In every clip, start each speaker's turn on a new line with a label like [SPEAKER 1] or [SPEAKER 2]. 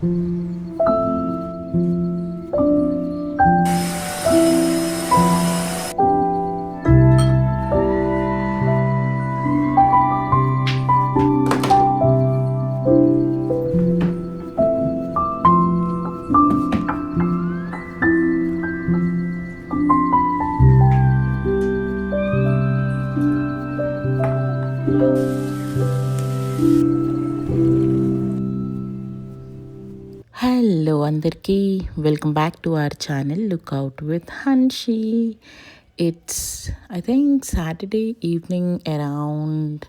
[SPEAKER 1] Hello అందరికీ, welcome back to our channel lookout with Hanshi. It's I think Saturday evening around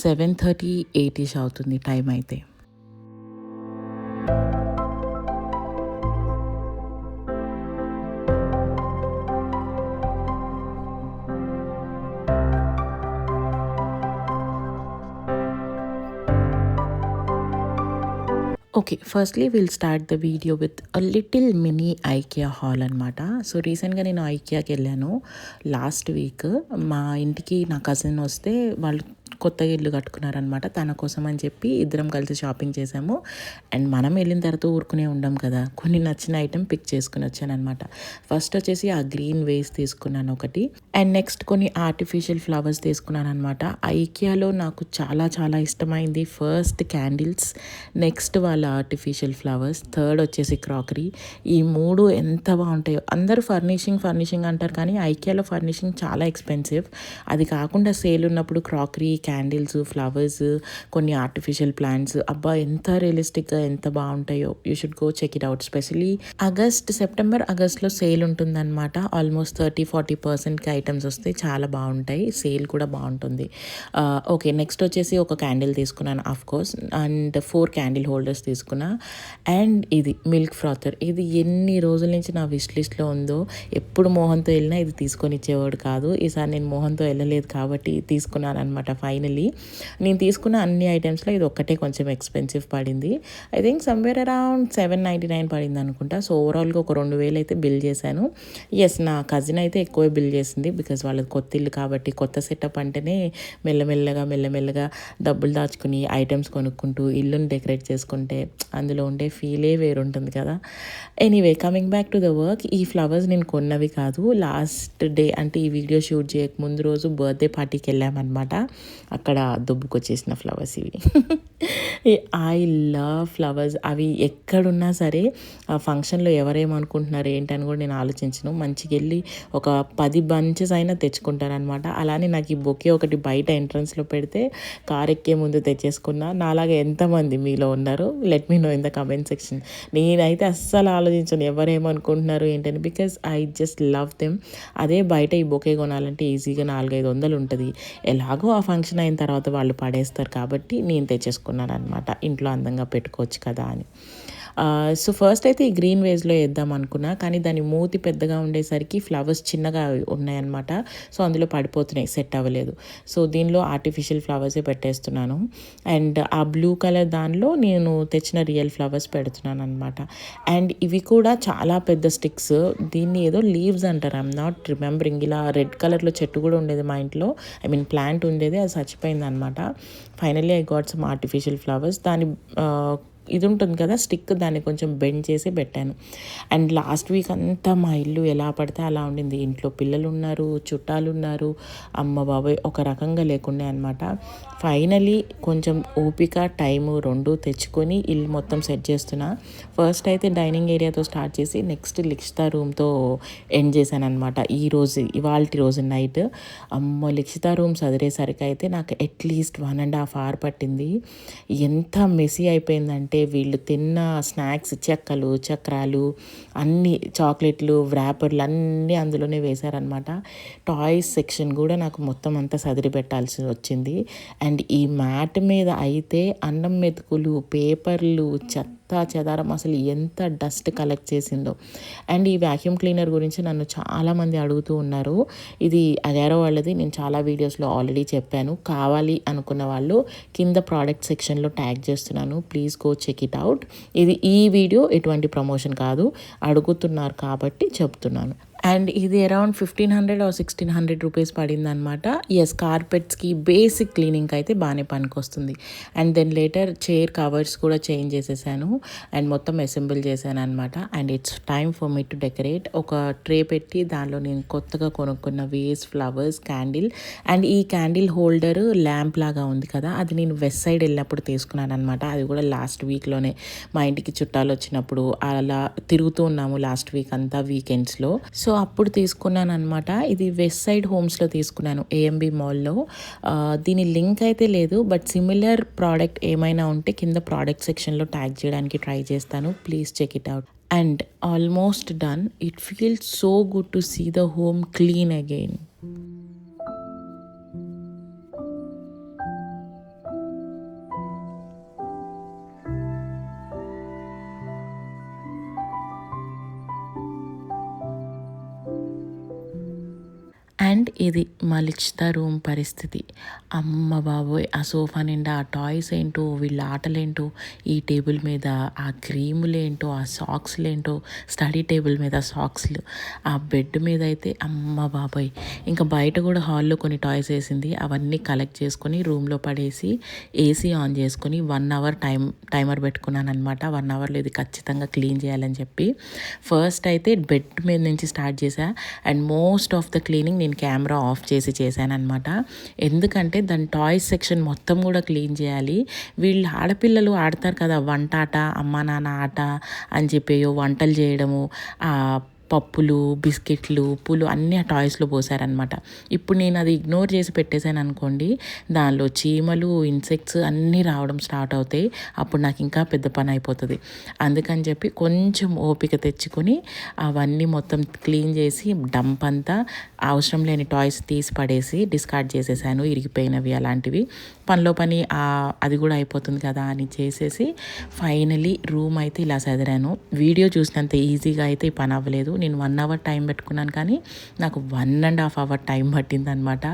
[SPEAKER 1] 7:30, 8ish అవుతుంది time అయితే. Okay, firstly will start the video with a little mini IKEA haul అనమాట. So రీసెంట్గా నేను ఐకియాకి వెళ్ళాను last week. మా ఇంటికి నా కజిన్ వస్తే వాళ్ళు కొత్తగా ఇల్లు కట్టుకున్నారనమాట. తన కోసం అని చెప్పి ఇద్దరం కలిసి షాపింగ్ చేసాము. అండ్ మనం వెళ్ళిన తర్వాత ఊరుకునే ఉండం కదా, కొన్ని నచ్చిన ఐటెం పిక్ చేసుకుని వచ్చాను అనమాట. ఫస్ట్ వచ్చేసి ఆ గ్రీన్ వేస్ తీసుకున్నాను ఒకటి, అండ్ నెక్స్ట్ కొన్ని ఆర్టిఫిషియల్ ఫ్లవర్స్ తీసుకున్నాను అనమాట. ఐకియాలో నాకు చాలా చాలా ఇష్టమైంది ఫస్ట్ క్యాండిల్స్, నెక్స్ట్ వాళ్ళ ఆర్టిఫిషియల్ ఫ్లవర్స్, థర్డ్ వచ్చేసి క్రాకరీ. ఈ మూడు ఎంత బాగుంటాయో. అందరూ ఫర్నిషింగ్ అంటారు, కానీ ఐకియాలో ఫర్నిషింగ్ చాలా ఎక్స్పెన్సివ్. అది కాకుండా సేల్ ఉన్నప్పుడు క్రాకరీ, క్యాండిల్స్, ఫ్లవర్స్, కొన్ని ఆర్టిఫిషియల్ ప్లాంట్స్, అబ్బా ఎంత రియలిస్టిక్గా ఎంత బాగుంటాయో. You should go check it out. Specially September ఆగస్ట్లో సేల్ ఉంటుందన్నమాట. ఆల్మోస్ట్ 30-40%కి ఐటమ్స్ వస్తాయి, చాలా బాగుంటాయి. సేల్ కూడా బాగుంటుంది. ఓకే, నెక్స్ట్ వచ్చేసి ఒక క్యాండిల్ తీసుకున్నాను of course, and 4 candle holders తీసుకున్నా. అండ్ ఇది మిల్క్ ఫ్రాతర్, ఇది ఎన్ని రోజుల నుంచి నా విష్ లిస్ట్లో ఉందో. ఎప్పుడు మోహన్తో వెళ్ళినా ఇది తీసుకొని ఇచ్చేవాడు కాదు. ఈసారి నేను మోహన్తో వెళ్ళలేదు కాబట్టి తీసుకున్నాను అనమాట. ఫైనలీ నేను తీసుకున్న అన్ని ఐటమ్స్లో ఇది ఒక్కటే కొంచెం ఎక్స్పెన్సివ్ పడింది. ఐ థింక్ సమ్వేర్ అరౌండ్ 799 పడింది అనుకుంటా. సో ఓవరాల్గా ఒక 2000 అయితే బిల్ చేశాను. ఎస్, నా కజిన్ అయితే ఎక్కువే బిల్ చేసింది, బికాజ్ వాళ్ళది కొత్త ఇల్లు కాబట్టి. కొత్త సెటప్ అంటేనే మెల్లమెల్లగా డబ్బులు దాచుకుని ఐటమ్స్ కొనుక్కుంటూ ఇల్లుని డెకరేట్ చేసుకుంటే అందులో ఉండే ఫీలే వేరుంటుంది కదా. Anyway, coming back to the work. ఈ ఫ్లవర్స్ నేను కొన్నవి కాదు. లాస్ట్ డే అంటే ఈ వీడియో షూట్ చేయక ముందు రోజు బర్త్డే పార్టీకి వెళ్ళామన్నమాట. అక్కడ దుబ్బుకొచ్చేసిన ఫ్లవర్స్ ఇవి. I love flowers. అవి ఎక్కడున్నా సరే ఆ ఫంక్షన్లో ఎవరేమనుకుంటున్నారు ఏంటని కూడా నేను ఆలోచించను. మంచిగా వెళ్ళి ఒక 10 బంచెస్ అయినా తెచ్చుకుంటారనమాట. అలానే నాకు ఈ బొకే ఒకటి బయట ఎంట్రన్స్లో పెడితే కార్ ఎక్కే ముందు తెచ్చేసుకున్నా. నాలాగా ఎంతమంది మీలో ఉన్నారు? Let me know in the comment section. నేనైతే అస్సలు ఆలోచించను ఎవరేమనుకుంటున్నారు ఏంటని, because I just love them. అదే బయట ఈ బొకే కొనాలంటే ఈజీగా 400-500 ఉంటుంది. ఎలాగో ఆ ఫంక్షన్ అయిన తర్వాత వాళ్ళు పడేస్తారు కాబట్టి నేను తెచ్చేసుకున్నాను అనమాట. ఇంట్లో అందంగా పెట్టుకోవచ్చు కదా అని. సో ఫస్ట్ అయితే ఈ గ్రీన్ వేస్లో వేద్దాం అనుకున్నా, కానీ దాని మూతి పెద్దగా ఉండేసరికి ఫ్లవర్స్ చిన్నగా ఉన్నాయన్నమాట. సో అందులో పడిపోతున్నాయి, సెట్ అవ్వలేదు. సో దీనిలో ఆర్టిఫిషియల్ ఫ్లవర్సే పెట్టేస్తున్నాను. అండ్ ఆ బ్లూ కలర్ దానిలో నేను తెచ్చిన రియల్ ఫ్లవర్స్ పెడుతున్నాను అనమాట. అండ్ ఇవి కూడా చాలా పెద్ద స్టిక్స్. దీన్ని ఏదో లీవ్స్ అంటారు, ఐఎమ్ నాట్ రిమెంబరింగ్. ఇలా రెడ్ కలర్లో చెట్టు కూడా ఉండేది మా ఇంట్లో, ప్లాంట్ ఉండేది, అది చచ్చిపోయింది అనమాట. Finally I got some artificial flowers. దాని ఇది ఉంటుంది కదా స్టిక్, దాన్ని కొంచెం బెండ్ చేసి పెట్టాను. అండ్ లాస్ట్ వీక్ అంతా మా ఇల్లు ఎలా పడితే అలా ఉండింది. ఇంట్లో పిల్లలు ఉన్నారు, చుట్టాలు ఉన్నారు, అమ్మ బాబాయ్ ఒక రకంగా లేకుండే అనమాట. ఫైనలీ కొంచెం ఓపిక, టైము రెండు తెచ్చుకొని ఇల్లు మొత్తం సెట్ చేస్తున్నా. ఫస్ట్ అయితే డైనింగ్ ఏరియాతో స్టార్ట్ చేసి నెక్స్ట్ లిక్షితా రూమ్తో ఎండ్ చేశాను అనమాట. ఇవాళ రోజు నైట్ లిక్షితా రూమ్ చదివేసరికి అయితే నాకు అట్లీస్ట్ 1.5 hour పట్టింది. ఎంత మెస్సీ అయిపోయిందంటే వీళ్ళు తిన్న స్నాక్స్, చెక్కలు, చక్రాలు, అన్ని చాక్లెట్లు, వ్రాపర్లు అన్నీ అందులోనే వేశారనమాట. టాయ్స్ సెక్షన్ కూడా నాకు మొత్తం అంతా సదిరి పెట్టాల్సి వచ్చింది. అండ్ ఈ మ్యాట్ మీద అయితే అన్నం మెతుకులు, పేపర్లు, చెదారం, అసలు ఎంత డస్ట్ కలెక్ట్ చేసిందో. అండ్ ఈ వ్యాక్యూమ్ క్లీనర్ గురించి నన్ను చాలామంది అడుగుతూ ఉన్నారు. ఇది అగారో వాళ్ళది, నేను చాలా వీడియోస్లో ఆల్రెడీ చెప్పాను. కావాలి అనుకున్న వాళ్ళు కింద ప్రోడక్ట్ సెక్షన్లో ట్యాగ్ చేస్తున్నాను, please go check it out. ఈ వీడియో ఎటువంటి ప్రమోషన్ కాదు, అడుగుతున్నారు కాబట్టి చెప్తున్నాను. అండ్ ఇది అరౌండ్ 1500 ఆర్ 1600 రూపీస్ పడిందనమాట. ఎస్, కార్పెట్స్కి బేసిక్ క్లీనింగ్కి అయితే బాగానే పనికొస్తుంది. And then later chair covers కూడా చేంజ్ చేసేసాను అండ్ మొత్తం అసెంబుల్ చేశాను అనమాట. And it's time for me to decorate. ఒక ట్రే పెట్టి దానిలో నేను కొత్తగా కొనుక్కున్న వేస్ ఫ్లవర్స్, క్యాండిల్, అండ్ ఈ క్యాండిల్ హోల్డర్ ల్యాంప్ లాగా ఉంది కదా, అది నేను వెస్ట్ సైడ్ వెళ్ళినప్పుడు తీసుకున్నాను అనమాట. అది కూడా లాస్ట్ వీక్లోనే మా ఇంటికి చుట్టాలు వచ్చినప్పుడు అలా తిరుగుతూ ఉన్నాము లాస్ట్ వీక్ అంతా వీకెండ్స్లో. సో అప్పుడు తీసుకున్నాను అనమాట. ఇది వెస్ట్ సైడ్ హోమ్స్లో తీసుకున్నాను, ఏఎంబి మాల్లో. దీని లింక్ అయితే లేదు, బట్ సిమిలర్ ప్రోడక్ట్ ఏమైనా ఉంటే కింద ప్రోడక్ట్ సెక్షన్లో ట్యాగ్ చేయడానికి ట్రై చేస్తాను. Please check it out. And almost done. It feels so good to see the home clean again. And ఇది మా లిచిత రూమ్ పరిస్థితి. అమ్మ బాబోయ్, ఆ సోఫా నిండా ఆ టాయ్స్ ఏంటో, వీళ్ళ ఆటలేంటో, ఈ టేబుల్ మీద ఆ క్రీములేంటో, ఆ సాక్స్లేంటో, స్టడీ టేబుల్ మీద సాక్స్లు, ఆ బెడ్ మీద అయితే అమ్మ బాబోయ్. ఇంకా బయట కూడా హాల్లో కొన్ని టాయ్స్ వేసింది, అవన్నీ కలెక్ట్ చేసుకొని రూమ్లో పడేసి ఏసీ ఆన్ చేసుకొని 1 అవర్ టైమర్ పెట్టుకున్నాను అనమాట. 1 అవర్లో ఇది ఖచ్చితంగా క్లీన్ చేయాలని చెప్పి ఫస్ట్ అయితే బెడ్ మీద నుంచి స్టార్ట్ చేశా. And most of the cleaning నేను కెమెరా ఆఫ్ చేసి చేశానమాట. ఎందుకంటే దాని టాయ్స్ సెక్షన్ మొత్తం కూడా క్లీన్ చేయాలి. వీళ్ళు ఆడపిల్లలు ఆడతారు కదా వంట ఆట, అమ్మ నాన్న ఆట అని చెప్పి వంటలు చేయడము, పప్పులు, బిస్కెట్లు, ఉప్పులు అన్నీ ఆ టాయ్స్లో పోసారనమాట. ఇప్పుడు నేను అది ఇగ్నోర్ చేసి పెట్టేశాను అనుకోండి, దానిలో చీమలు, ఇన్సెక్ట్స్ అన్నీ రావడం స్టార్ట్ అవుతాయి. అప్పుడు నాకు ఇంకా పెద్ద పని అయిపోతుంది. అందుకని చెప్పి కొంచెం ఓపిక తెచ్చుకొని అవన్నీ మొత్తం క్లీన్ చేసి డంప్ అంతా అవసరం లేని టాయ్స్ తీసి పడేసి డిస్కార్డ్ చేసేసాను, ఇరిగిపోయినవి అలాంటివి. పనిలో పని అది కూడా అయిపోతుంది కదా అని చేసేసి ఫైనలీ రూమ్ అయితే ఇలా సదిరాను. వీడియో చూసినంత ఈజీగా అయితే ఈ పని అవ్వలేదు. నేను 1 అవర్ టైం పెట్టుకున్నాను, కానీ నాకు 1.5 అవర్ టైం పట్టిందనమాట.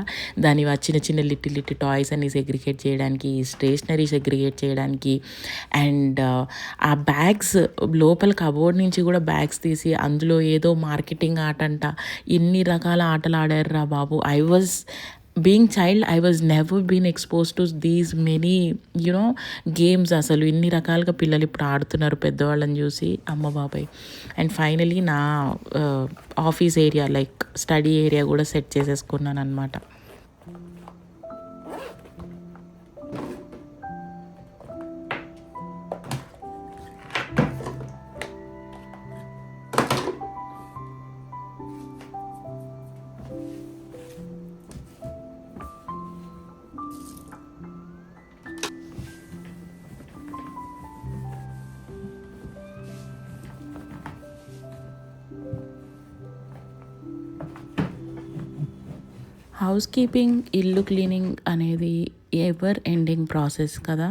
[SPEAKER 1] దాని చిన్న చిన్న లిట్టి టాయ్స్ అన్ని సెగ్రిగేట్ చేయడానికి, స్టేషనరీ సెగ్రిగేట్ చేయడానికి. అండ్ ఆ బ్యాగ్స్ లోపల కబోర్డ్ నుంచి కూడా బ్యాగ్స్ తీసి అందులో ఏదో మార్కెటింగ్ ఆట అంట, ఎన్ని రకాల ఆటలు ఆడారు రా బాబు. Being child I was never been expose to these many games. అసలు ఇన్ని రకాలుగా పిల్లలు ఇప్పుడు ఆడుతున్నారు పెద్దవాళ్ళని చూసి, అమ్మ బాబాయ్. అండ్ ఫైనలీ నా office area like study area కూడా సెట్ చేసేసుకున్నాను అనమాట. హౌస్ కీపింగ్, ఇల్లు క్లీనింగ్ అనేది ఎవర్ ఎండింగ్ ప్రాసెస్ కదా.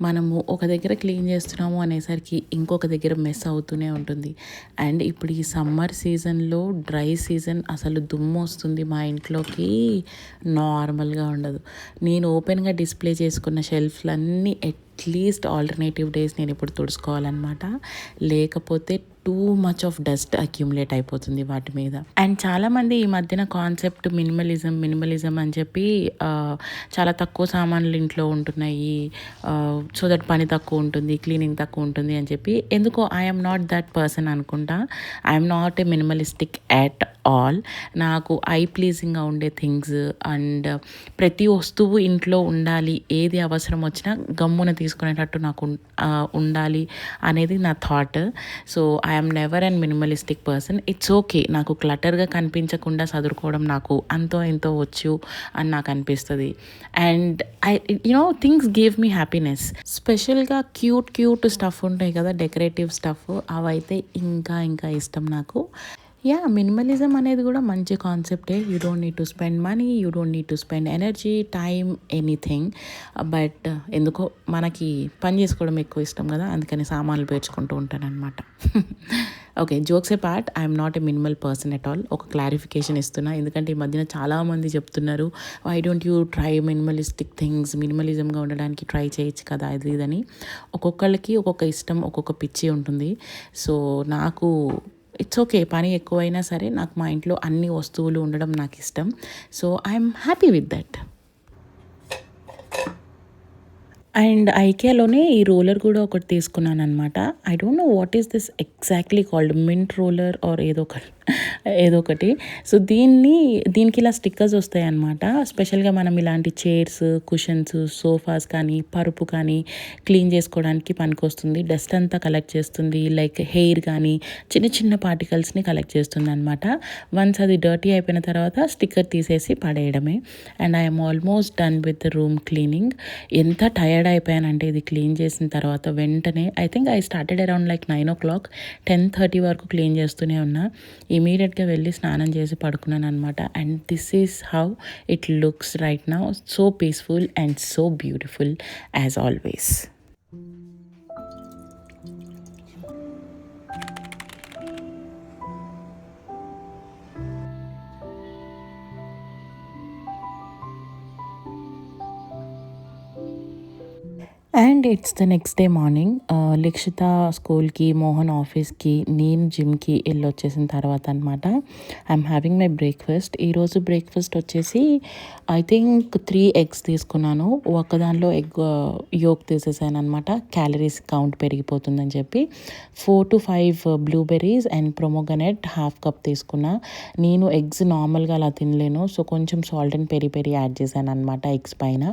[SPEAKER 1] మనము ఒక దగ్గర క్లీన్ చేస్తున్నాము అనేసరికి ఇంకొక దగ్గర మెస్ అవుతూనే ఉంటుంది. అండ్ ఇప్పుడు ఈ సమ్మర్ సీజన్లో డ్రై సీజన్ అసలు దుమ్ము వస్తుంది మా ఇంట్లోకి, నార్మల్గా ఉండదు. నేను ఓపెన్గా డిస్ప్లే చేసుకున్న షెల్ఫ్లన్నీ అట్లీస్ట్ ఆల్టర్నేటివ్ డేస్ నేను ఇప్పుడు తుడుచుకోవాలన్నమాట, లేకపోతే too much of dust accumulate అయిపోతుంది వాటి మీద. అండ్ చాలామంది ఈ మధ్యన కాన్సెప్ట్ మినిమలిజం అని చెప్పి చాలా తక్కువ సామాన్లు ఇంట్లో ఉంటున్నాయి, సో దట్ పని తక్కువ ఉంటుంది, క్లీనింగ్ తక్కువ ఉంటుంది అని చెప్పి. ఎందుకో ఐఎమ్ నాట్ దట్ పర్సన్ అనుకుంటా. I'm not A minimalistic at all. నాకు ఐ ప్లీజింగ్గా ఉండే థింగ్స్ అండ్ ప్రతి వస్తువు ఇంట్లో ఉండాలి, ఏది అవసరం వచ్చినా గమ్మున తీసుకునేటట్టు నాకు ఉండాలి అనేది నా thought. So I'm never and minimalistic person. It's okay, నాకు క్లటర్గా కనిపించకుండా చదువుకోవడం నాకు అంతో ఎంతో వచ్చు అని నాకు అనిపిస్తుంది. And things give me happiness. స్పెషల్గా క్యూట్ స్టఫ్ ఉంటాయి కదా, డెకరేటివ్ స్టఫ్, అవైతే ఇంకా ఇష్టం నాకు. మినిమలిజం అనేది కూడా మంచి కాన్సెప్టే. You don't need to spend money, you don't need to spend energy, time, anything. But ఎందుకో మనకి పని చేసుకోవడం ఎక్కువ ఇష్టం కదా, అందుకని సామాన్లు పేర్చుకుంటూ ఉంటాను అనమాట. Okay, jokes a part, I'm not a minimal person at all. ఒక క్లారిఫికేషన్ ఇస్తున్నా, ఎందుకంటే ఈ మధ్యన చాలామంది చెప్తున్నారు why don't you try minimalistic things, మినిమలిజంగా ఉండడానికి ట్రై చేయొచ్చు కదా అది ఇదని. ఒక్కొక్కళ్ళకి ఒక్కొక్క ఇష్టం, ఒక్కొక్క పిచ్చి ఉంటుంది. సో నాకు ఇట్స్ ఓకే, పని ఎక్కువైనా సరే నాకు మా ఇంట్లో అన్ని వస్తువులు ఉండడం నాకు ఇష్టం. So I'm happy with that. And ఐకియాలోనే ఈ రోలర్ కూడా ఒకటి తీసుకున్నాననమాట. I don't know what is this exactly called, mint roller or ఏదో ఒకటి. సో దీనికి ఇలా స్టిక్కర్స్ వస్తాయన్నమాట. స్పెషల్గా మనం ఇలాంటి చైర్స్, కుషన్స్, సోఫాస్ కానీ పరుపు కానీ క్లీన్ చేసుకోవడానికి పనికొస్తుంది. డస్ట్ అంతా కలెక్ట్ చేస్తుంది, లైక్ హెయిర్ కానీ చిన్న చిన్న పార్టికల్స్ని కలెక్ట్ చేస్తుంది అనమాట. వన్స్ అది డర్టీ అయిపోయిన తర్వాత స్టిక్కర్ తీసేసి పడేయడమే. And I'm almost done with the room cleaning. ఎంత టైర్డ్ అయిపోయానంటే ఇది క్లీన్ చేసిన తర్వాత వెంటనే I think I started around like 9 o'clock, 10:30 వరకు క్లీన్ చేస్తూనే ఉన్నా. ఇమీడియట్గా వెళ్ళి స్నానం చేసి పడుకున్నాను అనమాట. And this is how it looks right now. So peaceful and so beautiful as always. And it's the next day morning. Likshitha స్కూల్కి, మోహన్ ఆఫీస్కి, నేను జిమ్కి వెళ్ళొచ్చేసిన తర్వాత అనమాట ఐఎమ్ హ్యావింగ్ మై బ్రేక్ఫాస్ట్. ఈరోజు బ్రేక్ఫాస్ట్ వచ్చేసి ఐ థింక్ 3 eggs తీసుకున్నాను. ఒకదానిలో ఎగ్ యోక్ తీసేసాను అనమాట, క్యాలరీస్ కౌంట్ పెరిగిపోతుందని చెప్పి. 4 to 5 blueberries and pomegranate half cup తీసుకున్నా. నేను ఎగ్స్ నార్మల్గా అలా తినలేను, సో కొంచెం సాల్ట్ అండ్ పెరి యాడ్ చేశాను అనమాట ఎగ్స్ పైన.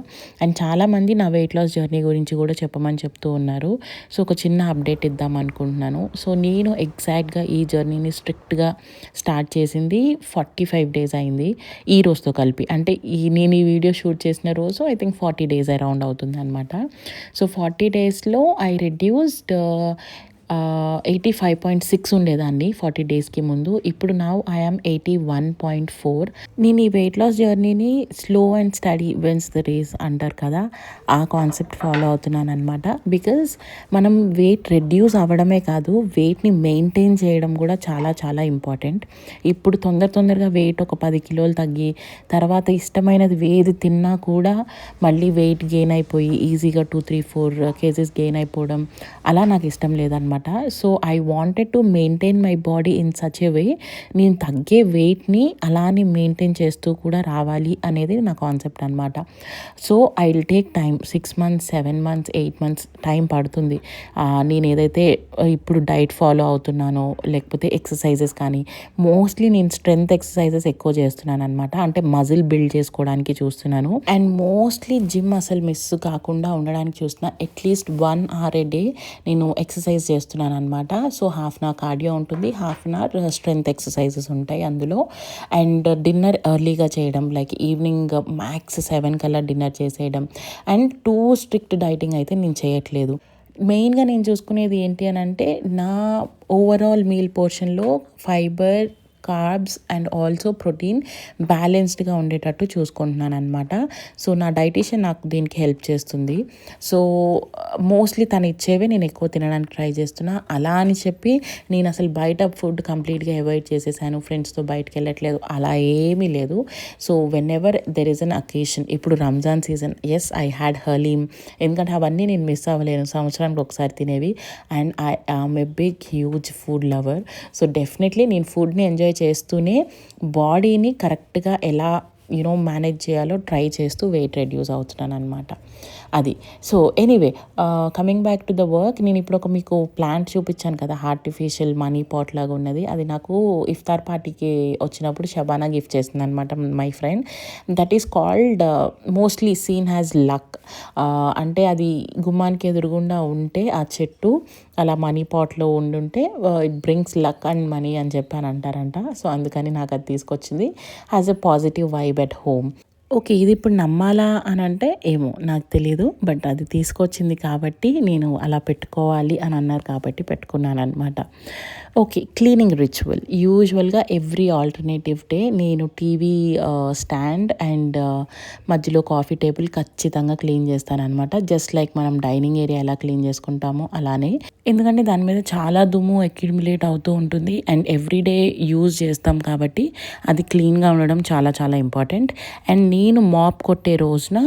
[SPEAKER 1] అండ్ చాలామంది నా వెయిట్ లాస్ జర్నీ గురించి కూడా చెప్పమని చెప్తూ ఉన్నారు. సో ఒక చిన్న అప్డేట్ ఇద్దాం అనుకుంటున్నాను. సో నేను ఎగ్జాక్ట్గా ఈ జర్నీని స్ట్రిక్ట్గా స్టార్ట్ చేసింది 45 days అయింది ఈ రోజుతో కలిపి. అంటే నేను ఈ వీడియో షూట్ చేసిన రోజు ఐ థింక్ 40 days అరౌండ్ అవుతుంది అనమాట. సో 40 daysలో ఐ రెడ్యూస్డ్ 85.6 ఉండేదాన్ని 40 daysకి ముందు. ఇప్పుడు నౌ ఐఎమ్ 81.4. నేను ఈ వెయిట్ లాస్ జర్నీని slow and steady wins the race అంటారు కదా, ఆ కాన్సెప్ట్ ఫాలో అవుతున్నాను అనమాట. బికాజ్ మనం వెయిట్ రెడ్యూస్ అవ్వడమే కాదు, వెయిట్ని మెయింటైన్ చేయడం కూడా చాలా చాలా ఇంపార్టెంట్. ఇప్పుడు తొందరగా వెయిట్ ఒక 10 kilos తగ్గి తర్వాత ఇష్టమైనది ఏది తిన్నా కూడా మళ్ళీ వెయిట్ గెయిన్ అయిపోయి ఈజీగా 2-3-4 kgs గెయిన్ అయిపోవడం అలా నాకు ఇష్టం లేదనమాట. So I wanted to maintain my body in such a way, నేను తగ్గే వెయిట్ని అలానే మెయింటైన్ చేస్తూ కూడా రావాలి అనేది నా కాన్సెప్ట్ అనమాట. So I will take time, 6 months, 7 months, 8 months time పడుతుంది. నేను ఏదైతే ఇప్పుడు డైట్ ఫాలో అవుతున్నానో లేకపోతే ఎక్సర్సైజెస్ కానీ, మోస్ట్లీ నేను స్ట్రెంగ్త్ ఎక్సర్సైజెస్ ఎక్కువ చేస్తున్నాను అనమాట. అంటే మజిల్ బిల్డ్ చేసుకోవడానికి చూస్తున్నాను. అండ్ మోస్ట్లీ జిమ్ అసలు మిస్ కాకుండా ఉండడానికి చూస్తున్నా. అట్లీస్ట్ 1 hour a day నేను ఎక్సర్సైజ్ చేస్తున్నాను అనమాట. సో 1/2 an hour కార్డియో ఉంటుంది, 1/2 an hour స్ట్రెంగ్త్ ఎక్సర్సైజెస్ ఉంటాయి అందులో. అండ్ డిన్నర్ ఎర్లీగా చేయడం, లైక్ ఈవినింగ్ మ్యాక్స్ 7 కల్లా డిన్నర్ చేసేయడం. అండ్ టూ స్ట్రిక్ట్ డైటింగ్ అయితే నేను చేయట్లేదు. మెయిన్గా నేను చూసుకునేది ఏంటి అని అంటే, నా ఓవరాల్ మీల్ పోర్షన్లో fibre, carbs and also protein బ్యాలెన్స్డ్గా ఉండేటట్టు చూసుకుంటున్నాను అనమాట. సో నా డైటీషియన్ నాకు దీనికి హెల్ప్ చేస్తుంది. సో మోస్ట్లీ తను ఇచ్చేవే నేను ఎక్కువ తినడానికి ట్రై చేస్తున్నా. అలా అని చెప్పి నేను అసలు బయట ఫుడ్ కంప్లీట్గా అవాయిడ్ చేసేసాను, ఫ్రెండ్స్తో బయటకు వెళ్ళట్లేదు, అలా ఏమీ లేదు. So whenever there is an occasion, ఇప్పుడు Ramzan season, yes I had haleem, ఎందుకంటే అవన్నీ నేను మిస్ అవ్వలేను, సంవత్సరానికి ఒకసారి తినేవి. And I am a big huge food lover. So definitely నేను ఫుడ్ని ఎంజాయ్ చేస్తూనే బాడీని కరెక్ట్గా ఎలా మేనేజ్ చేయాలో ట్రై చేస్తూ వెయిట్ రెడ్యూస్ అవుతున్నాను అనమాట. అది. So anyway, coming back to the work, నేను ఇప్పుడు మీకు ప్లాంట్ చూపించాను కదా, ఆర్టిఫిషియల్ మనీ పాట్ లాగా ఉన్నది. అది నాకు ఇఫ్తార్ పార్టీకి వచ్చినప్పుడు షబానా గిఫ్ట్ చేసింది అనమాట my friend. That is called mostly seen has luck. అంటే అది గుమ్మానికి ఎదురుగుండా ఉంటే ఆ చెట్టు అలా మనీ పాట్లో ఉండుంటే it brings luck and money అని చెప్పి అని అంటారంట. సో అందుకని నాకు అది తీసుకొచ్చింది as a positive vibe at home. Okay, ఇది ఇప్పుడు నమ్మాలా అని అంటే ఏమో నాకు తెలీదు, బట్ అది తీసుకొచ్చింది కాబట్టి నేను అలా పెట్టుకోవాలి అని అన్నారు కాబట్టి పెట్టుకున్నాను అనమాట. Okay, cleaning ritual. యూజువల్గా ఎవ్రీ ఆల్టర్నేటివ్ డే నేను టీవీ స్టాండ్ అండ్ మధ్యలో కాఫీ టేబుల్ ఖచ్చితంగా క్లీన్ చేస్తాను అనమాట. జస్ట్ లైక్ మనం డైనింగ్ ఏరియా ఎలా క్లీన్ చేసుకుంటామో అలానే, ఎందుకంటే దాని మీద చాలా దుమ్ము అక్యుములేట్ అవుతూ ఉంటుంది అండ్ ఎవ్రీడే యూజ్ చేస్తాం కాబట్టి అది క్లీన్గా ఉండడం చాలా చాలా ఇంపార్టెంట్. అండ్ మెయిన్ మాప్ కొట్టే రోజున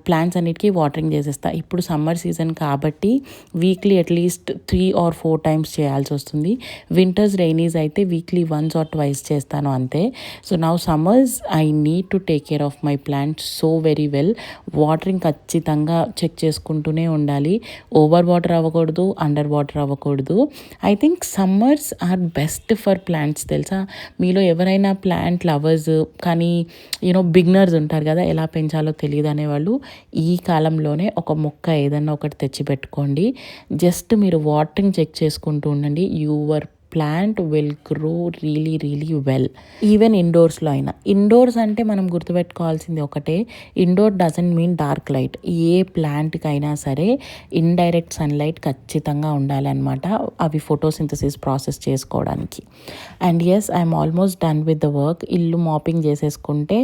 [SPEAKER 1] ప్లాంట్స్ అన్నిటికీ వాటరింగ్ చేసేస్తా. ఇప్పుడు సమ్మర్ సీజన్ కాబట్టి వీక్లీ అట్లీస్ట్ 3 or 4 టైమ్స్ చేయాల్సి వస్తుంది. వింటర్స్ రైనీస్ అయితే వీక్లీ 1 or 2 చేస్తాను అంతే. So now summers I need to take care of my plants so very well. Watering ఖచ్చితంగా చెక్ చేసుకుంటూనే ఉండాలి. ఓవర్ వాటర్ అవ్వకూడదు, అండర్ వాటర్ అవ్వకూడదు. I think summers are best for plants తెలుసా. మీలో ఎవరైనా ప్లాంట్ లవర్స్ కానీ బిగినర్స్ ఉంటారు కదా, ఎలా పెంచాలో తెలియదు అనేవాళ్ళు ఈ కాలంలోనే ఒక మొక్క ఏదన్నా ఒకటి తెచ్చి పెట్టుకోండి. జస్ట్ మీరు వాటరింగ్ చెక్ చేసుకుంటూ ఉండండి. Your plant will grow really really well. Even ఇండోర్స్లో అయినా. ఇండోర్స్ అంటే మనం గుర్తుపెట్టుకోవాల్సింది ఒకటే, indoor doesn't mean dark light. ఏ ప్లాంట్కి అయినా సరే ఇండైరెక్ట్ సన్లైట్ ఖచ్చితంగా ఉండాలన్నమాట, అవి ఫోటోసింథసిస్ ప్రాసెస్ చేసుకోవడానికి. And yes, I'm almost done with the work. ఇల్లు మాపింగ్ చేసేసుకుంటే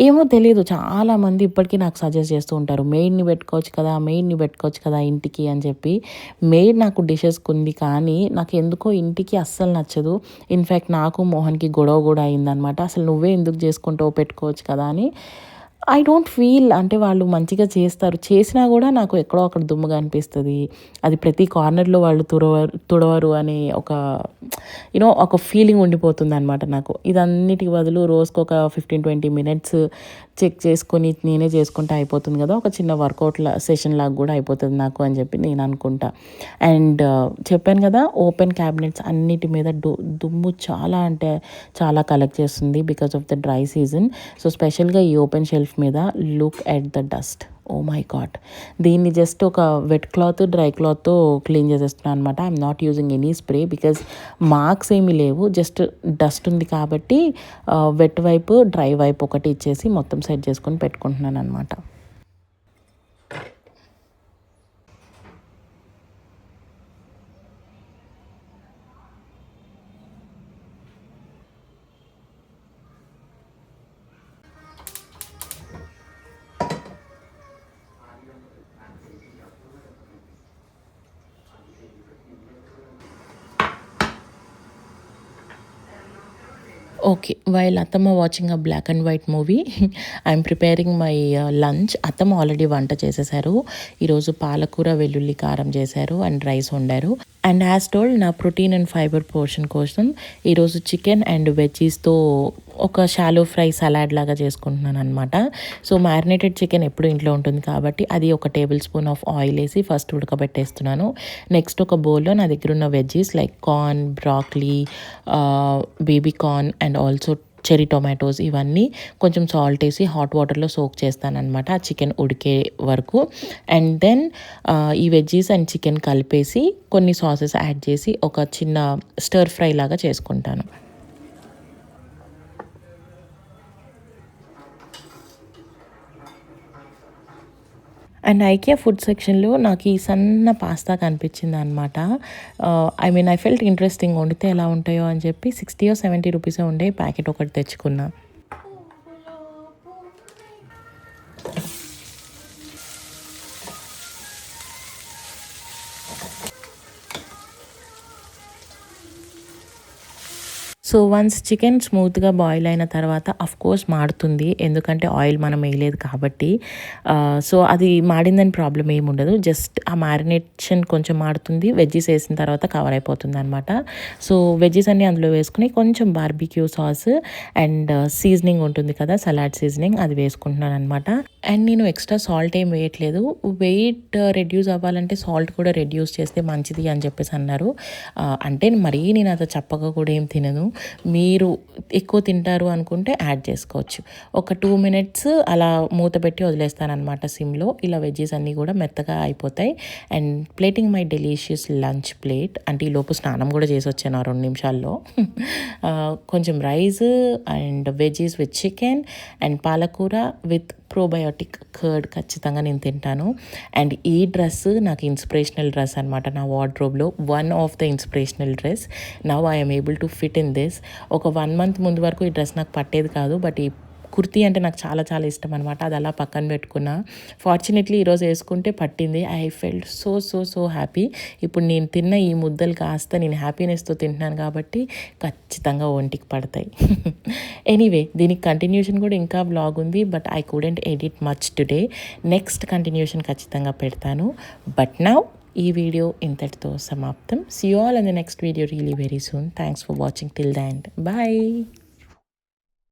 [SPEAKER 1] ఏమో తెలియదు, చాలామంది ఇప్పటికీ నాకు సజెస్ట్ చేస్తూ ఉంటారు, మెయిడ్ని పెట్టుకోవచ్చు కదా ఇంటికి అని చెప్పి. మెయిడ్ నాకు డిషెస్కి ఉంది, కానీ నాకు ఎందుకో ఇంటికి అస్సలు నచ్చదు. ఇన్ఫ్యాక్ట్ నాకు మోహన్కి గొడవ కూడా అయిందనమాట, అసలు నువ్వే ఎందుకు చేసుకుంటావు, పెట్టుకోవచ్చు కదా అని. ఐ డోంట్ ఫీల్, అంటే వాళ్ళు మంచిగా చేస్తారు, చేసినా కూడా నాకు ఎక్కడో అక్కడ దుమ్ముగా అనిపిస్తుంది. అది ప్రతి కార్నర్లో వాళ్ళు తుడవరు అనే ఒక ఫీలింగ్ ఉండిపోతుంది అనమాట నాకు. ఇదన్నిటికి బదులు రోజుకు ఒక 15-20 minutes చెక్ చేసుకొని నేనే చేసుకుంటే అయిపోతుంది కదా, ఒక చిన్న వర్కౌట్ సెషన్ లాగా కూడా అయిపోతుంది నాకు అని చెప్పి నేను అనుకుంటా. అండ్ చెప్పాను కదా, ఓపెన్ క్యాబినెట్స్ అన్నిటి మీద దుమ్ము చాలా అంటే చాలా కలెక్ట్ చేస్తుంది because of the dry season. So స్పెషల్గా ఈ ఓపెన్ షెల్ఫ్ మీద look at the dust. Oh my god, దీన్ని జస్ట్ ఒక వెట్ క్లాత్ డ్రై క్లాత్తో క్లీన్ చేసేస్తున్నాను అనమాట. I'm not using any spray because marks ఏమీ లేవు, జస్ట్ డస్ట్ ఉంది కాబట్టి వెట్ వైపు డ్రై వైపు ఒకటి ఇచ్చేసి మొత్తం సెట్ చేసుకొని పెట్టుకుంటున్నాను అనమాట. ఓకే, వైల్ అత్తమ్మ watching a black and white movie, I'm preparing my lunch. అత్తమ్మ ఆల్రెడీ వంట చేసేసారు. ఈరోజు పాలకూర వెల్లుల్లి కారం చేశారు అండ్ రైస్ వండారు. అండ్ యాజ్ టోల్డ్, నా ప్రోటీన్ అండ్ ఫైబర్ పోర్షన్ కోసం ఈరోజు చికెన్ అండ్ వెజ్జీస్తో ఒక షాలో ఫ్రై సలాడ్ లాగా చేసుకుంటున్నాను అనమాట. సో మ్యారినేటెడ్ చికెన్ ఎప్పుడు ఇంట్లో ఉంటుంది కాబట్టి అది ఒక టేబుల్ స్పూన్ ఆఫ్ ఆయిల్ వేసి ఫస్ట్ ఉడకబెట్టేస్తున్నాను. నెక్స్ట్ ఒక బౌల్లో నా దగ్గర ఉన్న veggies like corn, broccoli, baby corn and also cherry tomatoes, ఇవన్నీ కొంచెం సాల్ట్ వేసి హాట్ వాటర్లో సోక్ చేస్తానమాట ఆ చికెన్ ఉడికే వరకు. అండ్ దెన్ ఈ వెజ్జీస్ అండ్ చికెన్ కలిపేసి కొన్ని సాసెస్ యాడ్ చేసి ఒక చిన్న స్టర్ ఫ్రై లాగా చేసుకుంటాను. అండ్ ఐకియా ఫుడ్ సెక్షన్లో నాకు ఈ సన్న పాస్తా కనిపించింది అనమాట. ఐ ఫెల్ట్ ఇంట్రెస్టింగ్, వండితే ఎలా ఉంటాయో అని చెప్పి 60 or 70 రూపీసే ఉండే ప్యాకెట్ ఒకటి తెచ్చుకున్నా. సో వన్స్ చికెన్ స్మూత్గా బాయిల్ అయిన తర్వాత అఫ్కోర్స్ మాడుతుంది, ఎందుకంటే ఆయిల్ మనం వేయలేదు కాబట్టి. సో అది మాడిందని ప్రాబ్లం ఏమి ఉండదు, జస్ట్ ఆ మ్యారినేషన్ కొంచెం మాడుతుంది, వెజ్జీస్ వేసిన తర్వాత కవర్ అయిపోతుంది అనమాట. సో వెజ్జీస్ అన్నీ అందులో వేసుకుని కొంచెం బార్బిక్యూ సాస్ అండ్ సీజనింగ్ ఉంటుంది కదా, సలాడ్ సీజనింగ్, అది వేసుకుంటున్నాను అనమాట. అండ్ నేను ఎక్స్ట్రా సాల్ట్ ఏం వేయట్లేదు, వెయిట్ రెడ్యూస్ అవ్వాలంటే సాల్ట్ కూడా రెడ్యూస్ చేస్తే మంచిది అని చెప్పేసి అన్నారు. అంటే మరీ నేను అంత చప్పగా కూడా ఏం తినను, మీరు ఎక్కువ తింటారు అనుకుంటే యాడ్ చేసుకోవచ్చు. ఒక 2 minutes అలా మూత పెట్టి వదిలేస్తానమాట సిమ్లో. ఇలా వెజ్జీస్ అన్నీ కూడా మెత్తగా అయిపోతాయి. And plating my delicious lunch plate, అంటే ఈ లోపు స్నానం కూడా చేసి వచ్చాను ఆ 2 నిమిషాల్లో. కొంచెం rice and veggies with chicken and పాలకూర విత్ ప్రోబయోటిక్ కర్డ్ ఖచ్చితంగా నేను తింటాను. అండ్ ఈ డ్రెస్ నాకు ఇన్స్పిరేషనల్ డ్రెస్ అనమాట, నా వార్డ్రోబ్లో one of the inspirational dress. Now I'm able to fit in this. ఒక 1 month ముందు వరకు ఈ డ్రెస్ నాకు పట్టేది కాదు, బట్ కుర్తీ అంటే నాకు చాలా చాలా ఇష్టం అనమాట. అది అలా పక్కన పెట్టుకున్నా. ఫార్చునేట్లీ ఈరోజు వేసుకుంటే పట్టింది. I felt so so so happy. ఇప్పుడు నేను తిన్న ఈ ముద్దలు కాస్త నేను హ్యాపీనెస్తో తింటున్నాను కాబట్టి ఖచ్చితంగా ఒంటికి పడతాయి. ఎనీవే దీనికి కంటిన్యూషన్ కూడా ఇంకా వ్లాగ్ ఉంది. But I couldn't edit much today. Next continuation ఖచ్చితంగా పెడతాను. బట్ నౌ ఈ వీడియో ఇంతటితో సమాప్తం. See you all in the next video really very soon. Thanks for watching till the end. Bye.